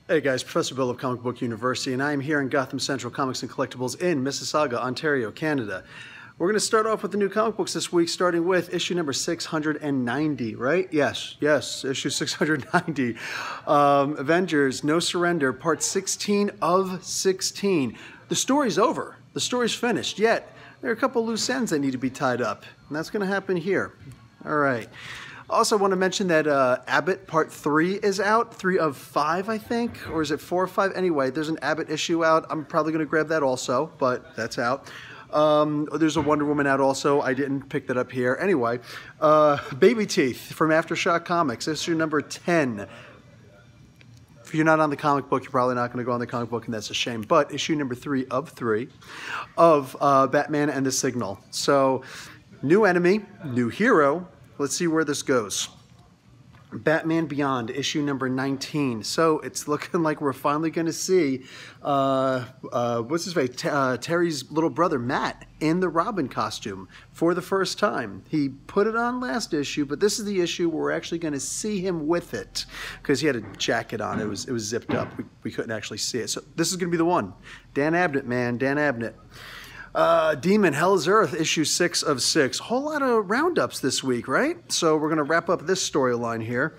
Hey guys, Professor Bill of Comic Book University, and I am here in Gotham Central Comics and Collectibles in Mississauga, Ontario, Canada. We're going to start off with the new comic books this week, starting with issue number 690, right? Yes, issue 690. Avengers, No Surrender, part 16 of 16. The story's over. The story's finished, yet there are a couple loose ends that need to be tied up, and that's going to happen here. All right. Also, I want to mention that Abnett Part 3 is out, 3 of 5, I think, or is it 4 or 5? Anyway, there's an Abnett issue out. I'm probably going to grab that also, but that's out. There's a Wonder Woman out also. I didn't pick that up here. Anyway, Baby Teeth from Aftershock Comics, issue number 10. If you're not on the comic book, you're probably not going to go on the comic book, and that's a shame. But issue number 3 of 3 of Batman and the Signal. So, new enemy, new hero. Let's see where this goes. Batman Beyond, issue number 19. So it's looking like we're finally going to see, what's his face, Terry's little brother, Matt, in the Robin costume for the first time. He put it on last issue, but this is the issue where we're actually going to see him with it, because he had a jacket on. It was zipped up. We couldn't actually see it. So this is going to be the one. Dan Abnett, man. Dan Abnett. Demon, Hell's Earth, issue 6 of 6. Whole lot of roundups this week, right? So we're going to wrap up this storyline here.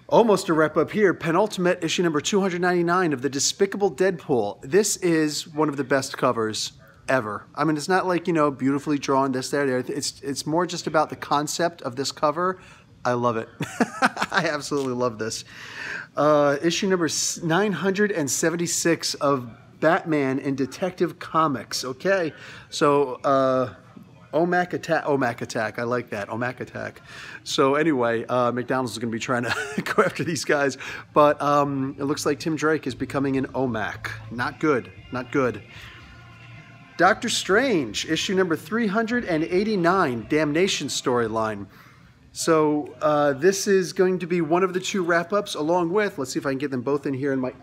Almost a wrap up here. Penultimate, issue number 299 of the Despicable Deadpool. This is one of the best covers ever. I mean, it's not like, you know, beautifully drawn, this, there. It's more just about the concept of this cover. I love it. I absolutely love this. Issue number 976 of Batman and Detective Comics. Okay, so OMAC Attack. I like that, OMAC Attack. So anyway, McDonald's is going to be trying to go after these guys, but it looks like Tim Drake is becoming an OMAC. Not good, not good. Doctor Strange, issue number 389, Damnation storyline. So this is going to be one of the two wrap-ups, along with, let's see if I can get them both in here in my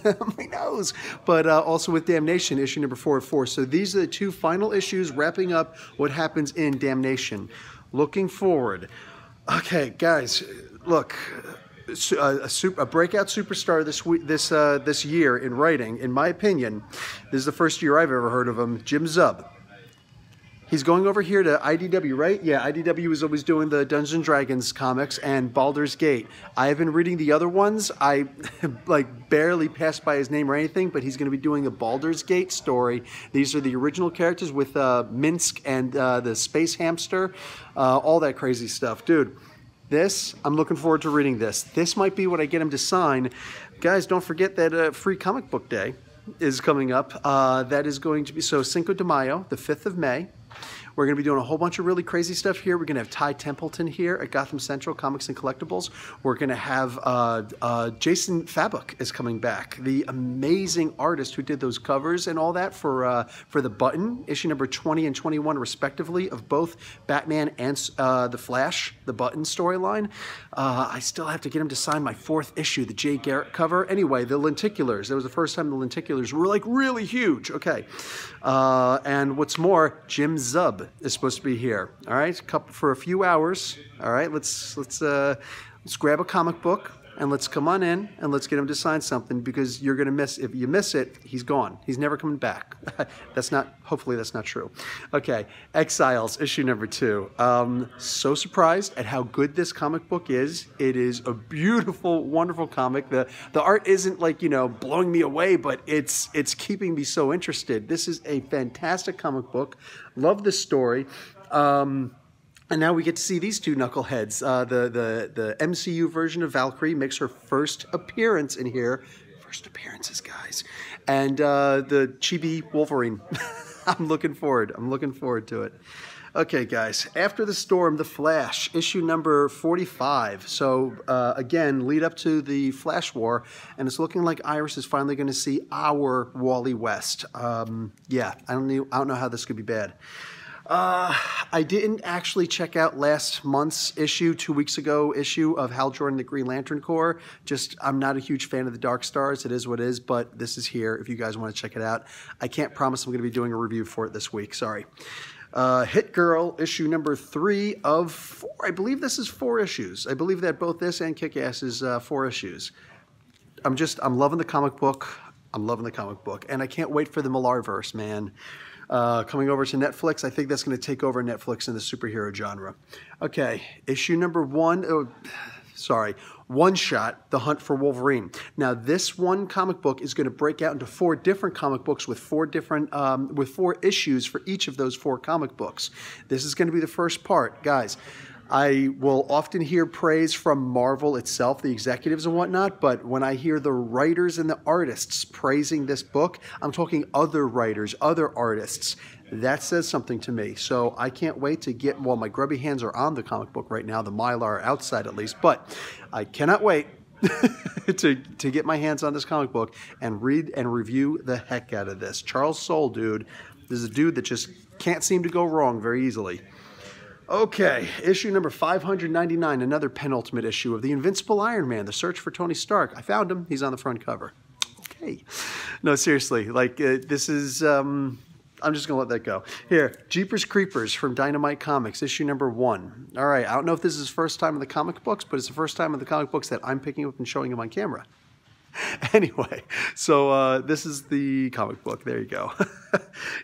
my nose, but also with Damnation, issue number 4 of 4. So these are the two final issues wrapping up what happens in Damnation. Looking forward. Okay, guys, look, a breakout superstar this year in writing, in my opinion. This is the first year I've ever heard of him, Jim Zub. He's going over here to IDW, right? Yeah, IDW is always doing the Dungeons & Dragons comics and Baldurs Gate. I have been reading the other ones. I like barely passed by his name or anything, but he's going to be doing a Baldurs Gate story. These are the original characters with Minsk and the space hamster, all that crazy stuff. Dude, this, I'm looking forward to reading this. This might be what I get him to sign. Guys, don't forget that Free Comic Book Day is coming up. That is going to be, so Cinco de Mayo, the 5th of May. We're going to be doing a whole bunch of really crazy stuff here. We're going to have Ty Templeton here at Gotham Central Comics and Collectibles. We're going to have Jason Fabok is coming back, the amazing artist who did those covers and all that for the Button, issue number 20 and 21 respectively, of both Batman and The Flash, the Button storyline. I still have to get him to sign my 4th issue, the Jay Garrett cover. Anyway, the lenticulars. That was the first time the lenticulars were like really huge. Okay. And what's more, Jim Zub is supposed to be here. All right, for a few hours. All right, let's grab a comic book and let's come on in and let's get him to sign something, because you're gonna miss. If you miss it, he's gone. He's never coming back. Hopefully that's not true. Okay, Exiles, issue number 2. So surprised at how good this comic book is. It is a beautiful, wonderful comic. The art isn't like, you know, blowing me away, but it's keeping me so interested. This is a fantastic comic book. Love this story. And now we get to see these two knuckleheads. The MCU version of Valkyrie makes her first appearance in here. First appearances, guys. And the chibi Wolverine. I'm looking forward to it. Okay, guys. After the Storm, The Flash, issue number 45. So, again, lead up to the Flash War, and it's looking like Iris is finally going to see our Wally West. Yeah, I don't know how this could be bad. I didn't actually check out last month's issue, 2 weeks ago issue of Hal Jordan, the Green Lantern Corps. I'm not a huge fan of the Dark Stars. It is what it is, but this is here if you guys want to check it out. I can't promise I'm going to be doing a review for it this week. Sorry. Hit Girl, issue number 3 of 4. I believe this is 4 issues. I believe that both this and Kick-Ass is 4 issues. I'm loving the comic book. I'm loving the comic book, and I can't wait for the MillarVerse Man. Coming over to Netflix. I think that's going to take over Netflix in the superhero genre. Okay, issue number 1. One Shot, The Hunt for Wolverine. Now, this one comic book is going to break out into 4 different comic books with 4 different, with 4 issues for each of those 4 comic books. This is going to be the first part, guys. I will often hear praise from Marvel itself, the executives and whatnot, but when I hear the writers and the artists praising this book, I'm talking other writers, other artists. That says something to me. So I can't wait to get, well, my grubby hands are on the comic book right now, the Mylar outside at least, but I cannot wait to get my hands on this comic book and read and review the heck out of this. Charles Soule, dude. This is a dude that just can't seem to go wrong very easily. Okay, issue number 599, another penultimate issue of the Invincible Iron Man, The Search for Tony Stark. I found him. He's on the front cover. Okay. No, seriously, like this is, I'm just going to let that go. Here, Jeepers Creepers from Dynamite Comics, issue number 1. All right, I don't know if this is his first time in the comic books, but it's the first time in the comic books that I'm picking up and showing him on camera. Anyway, so this is the comic book. There you go.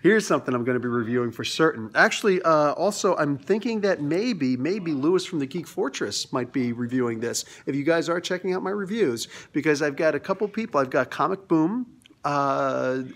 Here's something I'm going to be reviewing for certain. Actually, also, I'm thinking that maybe Lewis from the Geek Fortress might be reviewing this. If you guys are checking out my reviews, because I've got a couple people. I've got Comic Boom, and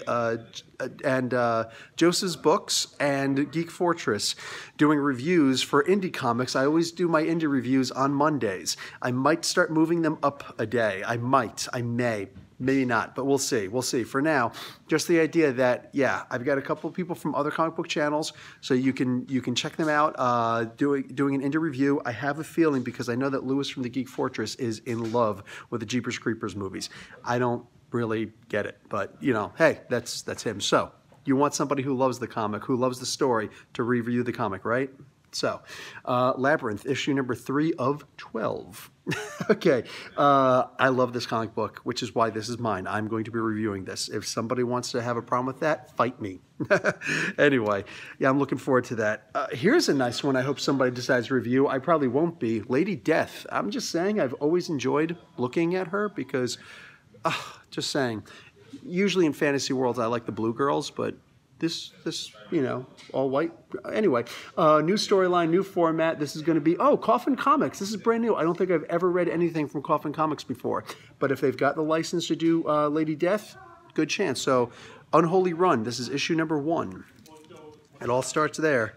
Joseph's Books and Geek Fortress doing reviews for indie comics. I always do my indie reviews on Mondays. I might start moving them up a day. I may, maybe not, but we'll see. We'll see. For now, just the idea that, yeah, I've got a couple of people from other comic book channels, so you can check them out doing an indie review. I have a feeling, because I know that Lewis from the Geek Fortress is in love with the Jeepers Creepers movies. I don't really get it, but you know, hey, that's him. So you want somebody who loves the comic, who loves the story, to review the comic, right? So Labyrinth, issue number 3 of 12. Okay, I love this comic book, which is why this is mine. I'm going to be reviewing this. If somebody wants to have a problem with that, fight me. Anyway, yeah, I'm looking forward to that. Here's a nice one I hope somebody decides to review. I probably won't be. Lady Death. I'm just saying, I've always enjoyed looking at her because just saying, usually in fantasy worlds I like the blue girls, but this you know, all white. Anyway, new storyline, new format. This is going to be, Coffin Comics. This is brand new. I don't think I've ever read anything from Coffin Comics before, but if they've got the license to do Lady Death, good chance. So Unholy Run, this is issue number 1. It all starts there.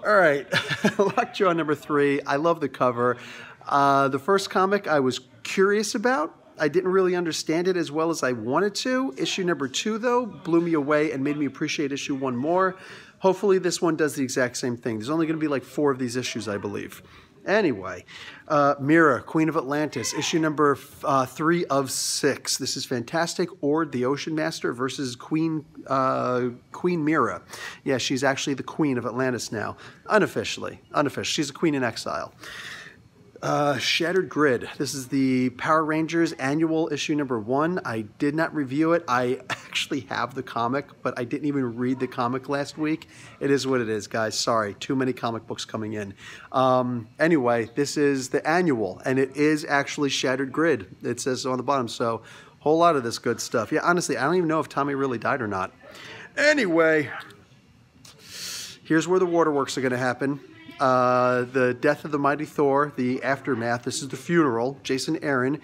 All right, Lockjaw number 3. I love the cover. The first comic I was curious about. I didn't really understand it as well as I wanted to. Issue number 2, though, blew me away and made me appreciate issue 1 more. Hopefully this one does the exact same thing. There's only going to be like 4 of these issues, I believe. Anyway, Mera, Queen of Atlantis, issue number 3 of 6. This is fantastic. Ord, the Ocean Master, versus Queen Mera. Yeah, she's actually the Queen of Atlantis now. Unofficially. She's a queen in exile. Shattered Grid. This is the Power Rangers Annual, issue number 1. I did not review it. I actually have the comic, but I didn't even read the comic last week. It is what it is, guys. Sorry, too many comic books coming in. Anyway, this is the Annual, and it is actually Shattered Grid. It says so on the bottom, so whole lot of this good stuff. Yeah, honestly, I don't even know if Tommy really died or not. Anyway, here's where the waterworks are going to happen. The death of the mighty Thor, the aftermath. This is the funeral. Jason Aaron,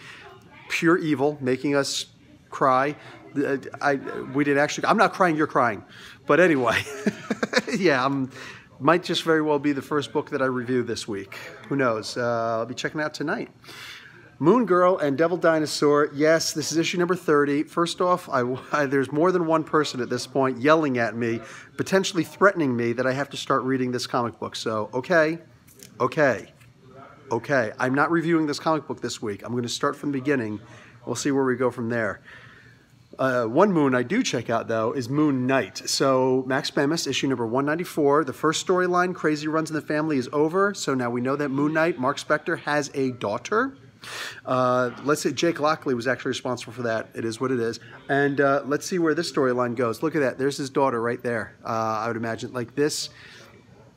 pure evil, making us cry. I'm not crying, you're crying. But anyway, yeah, might just very well be the first book that I review this week. Who knows? I'll be checking it out tonight. Moon Girl and Devil Dinosaur. Yes, this is issue number 30. First off, there's more than one person at this point yelling at me, potentially threatening me that I have to start reading this comic book. So, okay. I'm not reviewing this comic book this week. I'm going to start from the beginning. We'll see where we go from there. One Moon I do check out, though, is Moon Knight. So, Max Bemis, issue number 194. The first storyline, Crazy Runs in the Family, is over. So now we know that Moon Knight, Mark Spector, has a daughter. Let's say Jake Lockley was actually responsible for that. It is what it is. And let's see where this storyline goes. Look at that. There's his daughter right there. I would imagine like this.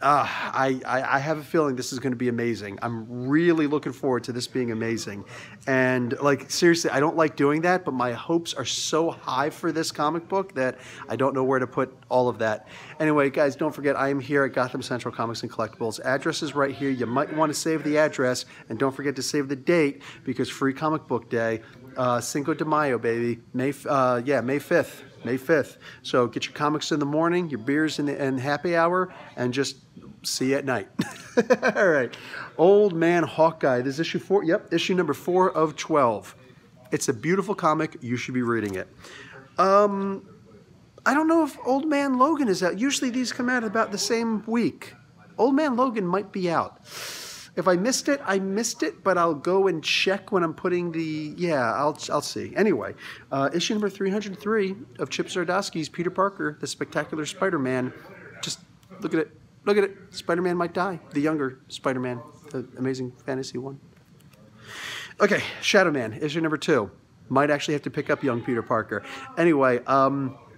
I have a feeling this is going to be amazing. I'm really looking forward to this being amazing. And like, seriously, I don't like doing that, but my hopes are so high for this comic book that I don't know where to put all of that. Anyway, guys, don't forget, I am here at Gotham Central Comics and Collectibles. Address is right here. You might want to save the address, and don't forget to save the date, because Free Comic Book Day, Cinco de Mayo, baby. May 5th. May 5th. So get your comics in the morning, your beers in happy hour, and just see you at night. All right. Old Man Hawkeye. This is issue 4. Yep, issue number 4 of 12. It's a beautiful comic. You should be reading it. I don't know if Old Man Logan is out. Usually these come out about the same week. Old Man Logan might be out. If I missed it, I missed it, but I'll go and check when I'm putting the... Yeah, I'll see. Anyway, issue number 303 of Chip Zdarsky's Peter Parker, the Spectacular Spider-Man. Just look at it. Look at it. Spider-Man might die. The younger Spider-Man, the Amazing Fantasy one. Okay, Shadow Man, issue number 2. Might actually have to pick up young Peter Parker. Anyway,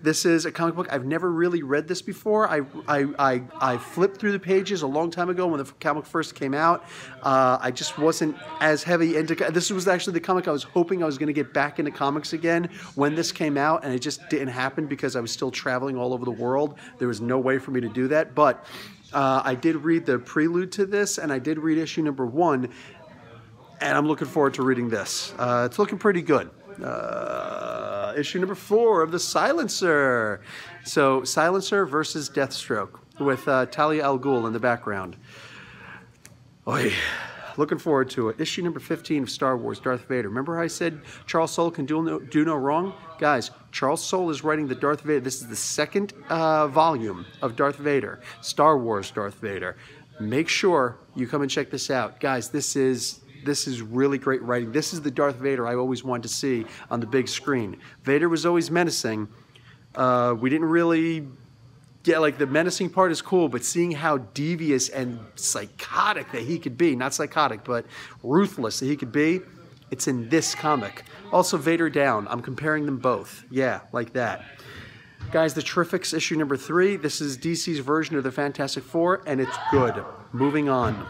this is a comic book. I've never really read this before. I flipped through the pages a long time ago when the comic first came out. I just wasn't as heavy into... This was actually the comic I was hoping I was going to get back into comics again when this came out, and it just didn't happen because I was still traveling all over the world. There was no way for me to do that, but I did read the prelude to this, and I did read issue number 1, and I'm looking forward to reading this. It's looking pretty good. Issue number 4 of the Silencer. So Silencer versus Deathstroke with Talia al Ghul in the background. Oy. Looking forward to it. Issue number 15 of Star Wars, Darth Vader. Remember how I said Charles Soule can do no wrong? Guys, Charles Soule is writing the Darth Vader. This is the second volume of Darth Vader, Star Wars Darth Vader. Make sure you come and check this out. Guys, this is really great writing. This is the Darth Vader I always wanted to see on the big screen. Vader was always menacing. We didn't really get, like, the menacing part is cool, but seeing how devious and psychotic that he could be, not psychotic, but ruthless that he could be, it's in this comic. Also, Vader Down. I'm comparing them both. Yeah, like that. Guys, The Terrifics, issue number 3. This is DC's version of the Fantastic Four, and it's good. Moving on.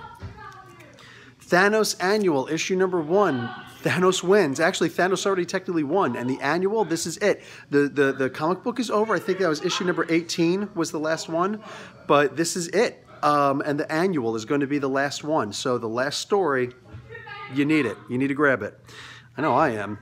Thanos Annual, issue number 1. Thanos wins. Actually, Thanos already technically won. And the Annual, this is it. The comic book is over. I think that was issue number 18 was the last one. But this is it. And the Annual is going to be the last one. So the last story, you need it. You need to grab it. I know I am.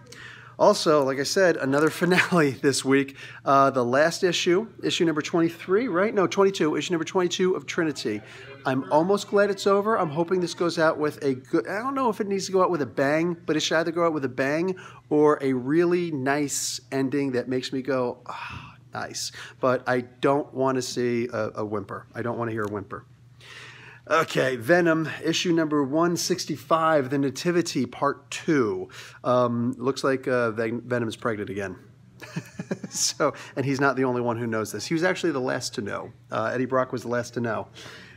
Also, like I said, another finale this week. The last issue, issue number 23, right? No, 22, issue number 22 of Trinity. I'm almost glad it's over. I'm hoping this goes out with a good... I don't know if it needs to go out with a bang, but it should either go out with a bang or a really nice ending that makes me go, ah, oh, nice. But I don't want to see a whimper. I don't want to hear a whimper. Okay, Venom, issue number 165, The Nativity, part 2. Looks like Venom is pregnant again. And he's not the only one who knows this. He was actually the last to know. Eddie Brock was the last to know.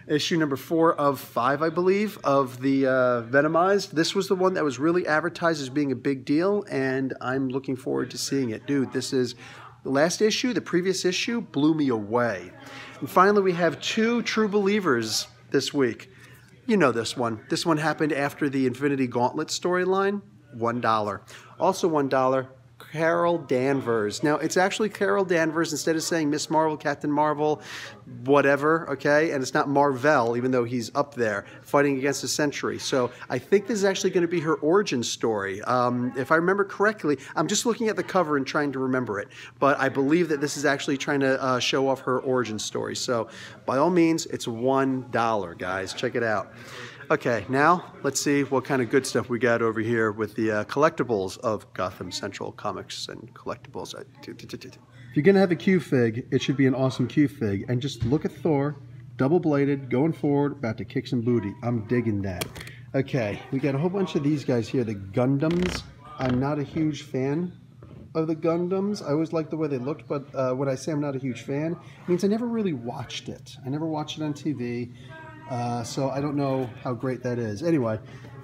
Issue number 4 of 5, I believe, of the Venomized. This was the one that was really advertised as being a big deal, and I'm looking forward to seeing it. Dude, this is the last issue. The previous issue blew me away. And finally, we have 2 True Believers this week. You know this one. This one happened after the Infinity Gauntlet storyline. $1. Also $1. Carol Danvers. Now, it's actually Carol Danvers instead of saying Miss Marvel, Captain Marvel, whatever, okay? And it's not Marvel, even though he's up there fighting against the Sentry. So I think this is actually going to be her origin story. If I remember correctly, I'm just looking at the cover and trying to remember it. But I believe that this is actually trying to show off her origin story. So by all means, it's $1, guys. Check it out. Okay, now let's see what kind of good stuff we got over here with the collectibles of Gotham Central Comics and Collectibles. If you're going to have a Q-Fig, it should be an awesome Q-Fig. And just look at Thor, double-bladed, going forward, about to kick some booty. I'm digging that. Okay, we got a whole bunch of these guys here, the Gundams. I'm not a huge fan of the Gundams. I always liked the way they looked, but when I say I'm not a huge fan, it means I never really watched it. I never watched it on TV. So I don't know how great that is. Anyway,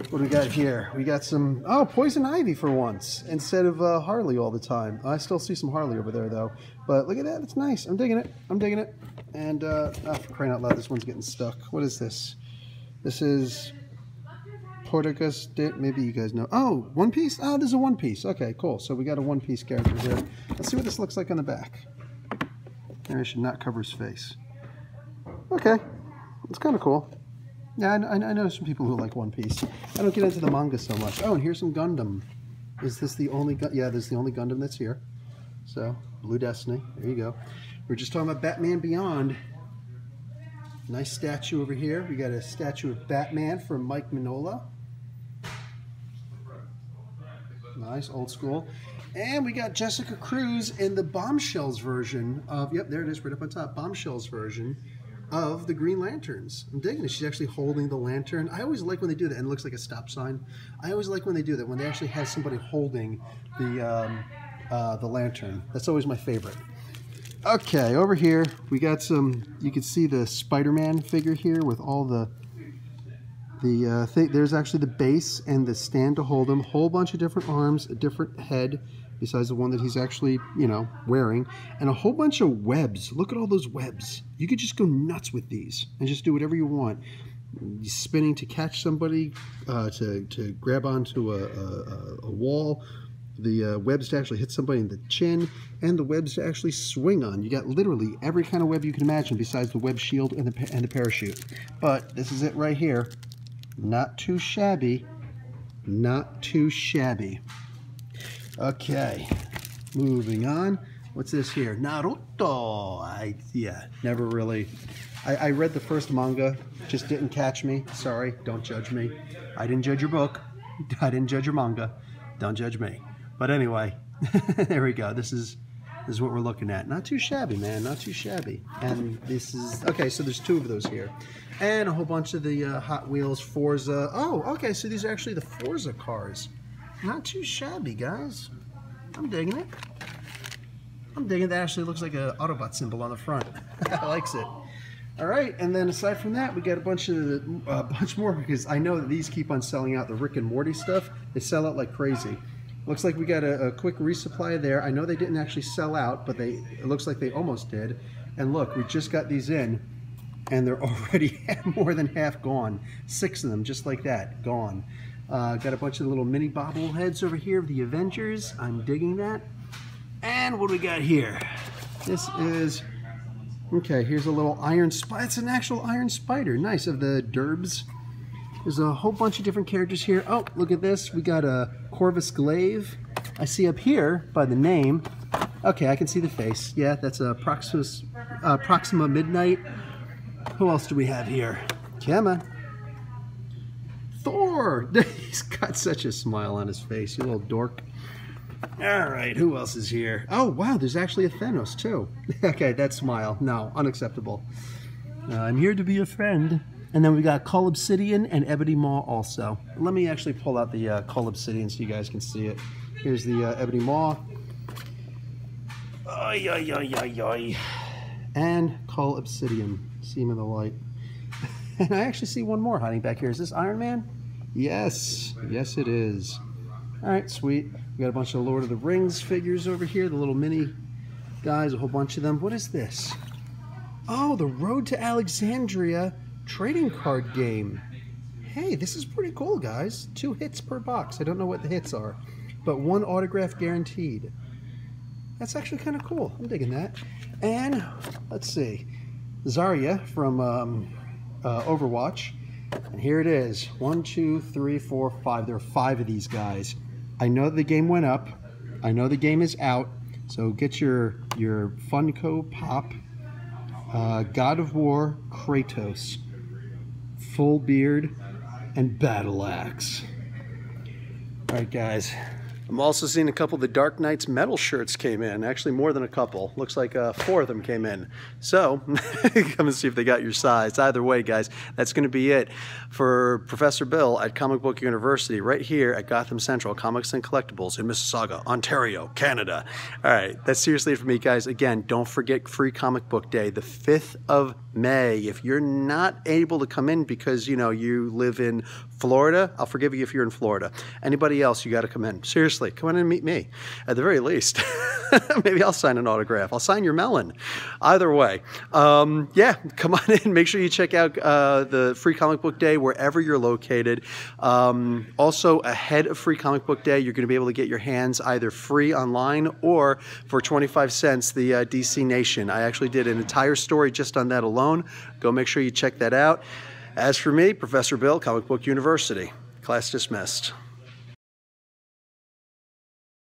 what do we got here? We got some, Poison Ivy for once, instead of Harley all the time. I still see some Harley over there, though. But look at that. It's nice. I'm digging it. I'm digging it. And, oh, for crying out loud, this one's getting stuck. What is this? This is Portuguese, maybe you guys know. Oh, One Piece? Oh, there's a One Piece. Okay, cool. So we got a One Piece character here. Let's see what this looks like on the back. Maybe I should not cover his face. Okay, it's kind of cool. Yeah, I know some people who like One Piece. I don't get into the manga so much. Oh, and here's some Gundam. Is this the only... Yeah, this is the only Gundam that's here. So, Blue Destiny. There you go. We're just talking about Batman Beyond. Nice statue over here. We got a statue of Batman from Mike Mignola. Nice, old school. And we got Jessica Cruz in the Bombshells version of... Yep, there it is, right up on top. Bombshells version of the Green Lanterns. I'm digging it. She's actually holding the lantern. I always like when they do that, and it looks like a stop sign. I always like when they do that, when they actually have somebody holding the lantern. That's always my favorite. Okay, over here we got some. You can see the SpiderMan figure here with all the thing. There's actually the base and the stand to hold him. Whole bunch of different arms, a different head besides the one that he's actually, you know, wearing, and a whole bunch of webs. Look at all those webs. You could just go nuts with these and just do whatever you want. Spinning to catch somebody, to grab onto a wall. The webs to actually hit somebody in the chin, and the webs to actually swing on. You got literally every kind of web you can imagine besides the web shield and the parachute. But this is it right here. Not too shabby. Not too shabby. Okay, moving on. What's this here? Naruto. Yeah, never really. I read the first manga, just didn't catch me. Sorry, don't judge me. I didn't judge your book. I didn't judge your manga. Don't judge me. But anyway, there we go. This is what we're looking at. Not too shabby, man. Not too shabby. And this is... Okay, so there's two of those here. And a whole bunch of the Hot Wheels Forza. Oh, okay, so these are actually the Forza cars. Not too shabby, guys. I'm digging it. I'm digging it. That actually looks like an Autobot symbol on the front. I likes it. All right, and then aside from that, we got a bunch more, because I know that these keep on selling out. The Rick and Morty stuff, they sell out like crazy. Looks like we got a quick resupply there. I know they didn't actually sell out, but it looks like they almost did. And look, we just got these in, and they're already more than half gone. 6 of them, just like that, gone. Got a bunch of little mini bobbleheads over here of the Avengers. I'm digging that. And what do we got here? This is... Okay, here's a little Iron Spider. It's an actual Iron Spider. Nice, of the Derbs. There's a whole bunch of different characters here. Oh, look at this. We got a Corvus Glaive. I see up here by the name. Okay, I can see the face. Yeah, that's a Proxima Midnight. Who else do we have here? Come on. Thor! He's got such a smile on his face, you little dork. All right, who else is here? Oh, wow, there's actually a Thanos, too. Okay, that smile. No, unacceptable. I'm here to be a friend. And then we got Cull Obsidian and Ebony Maw also. Let me actually pull out the Cull Obsidian so you guys can see it. Here's the Ebony Maw. Oy, oy, oy, oy, oy. And Cull Obsidian. See him in the light. And I actually see one more hiding back here. Is this Iron Man? Yes. Yes, it is. All right, sweet. We got a bunch of Lord of the Rings figures over here. The little mini guys, a whole bunch of them. What is this? Oh, the Road to Alexandria trading card game. Hey, this is pretty cool, guys. 2 hits per box. I don't know what the hits are, but 1 autograph guaranteed. That's actually kind of cool. I'm digging that. And let's see, Zarya from Overwatch. And here it is. 1, 2, 3, 4, 5. There are 5 of these guys. I know the game went up. I know the game is out. So get your Funko Pop God of War Kratos, full beard, and battle axe. All right, guys. I'm also seeing a couple of the Dark Knight's metal shirts came in. Actually, more than a couple. Looks like 4 of them came in. So, come and see if they got your size. Either way, guys, that's going to be it for Professor Bill at Comic Book University, right here at Gotham Central, Comics and Collectibles in Mississauga, Ontario, Canada. All right, that's seriously it for me, guys. Again, don't forget Free Comic Book Day, the 5th of May. If you're not able to come in because, you know, you live in Florida, I'll forgive you if you're in Florida. Anybody else, you got to come in. Seriously, come in and meet me, at the very least. Maybe I'll sign an autograph. I'll sign your melon. Either way. Yeah, come on in. Make sure you check out the Free Comic Book Day wherever you're located. Also, ahead of Free Comic Book Day, you're going to be able to get your hands either free online or for 25 cents, the DC Nation. I actually did an entire story just on that alone. Go make sure you check that out. As for me, Professor Bill, Comic Book University. Class dismissed.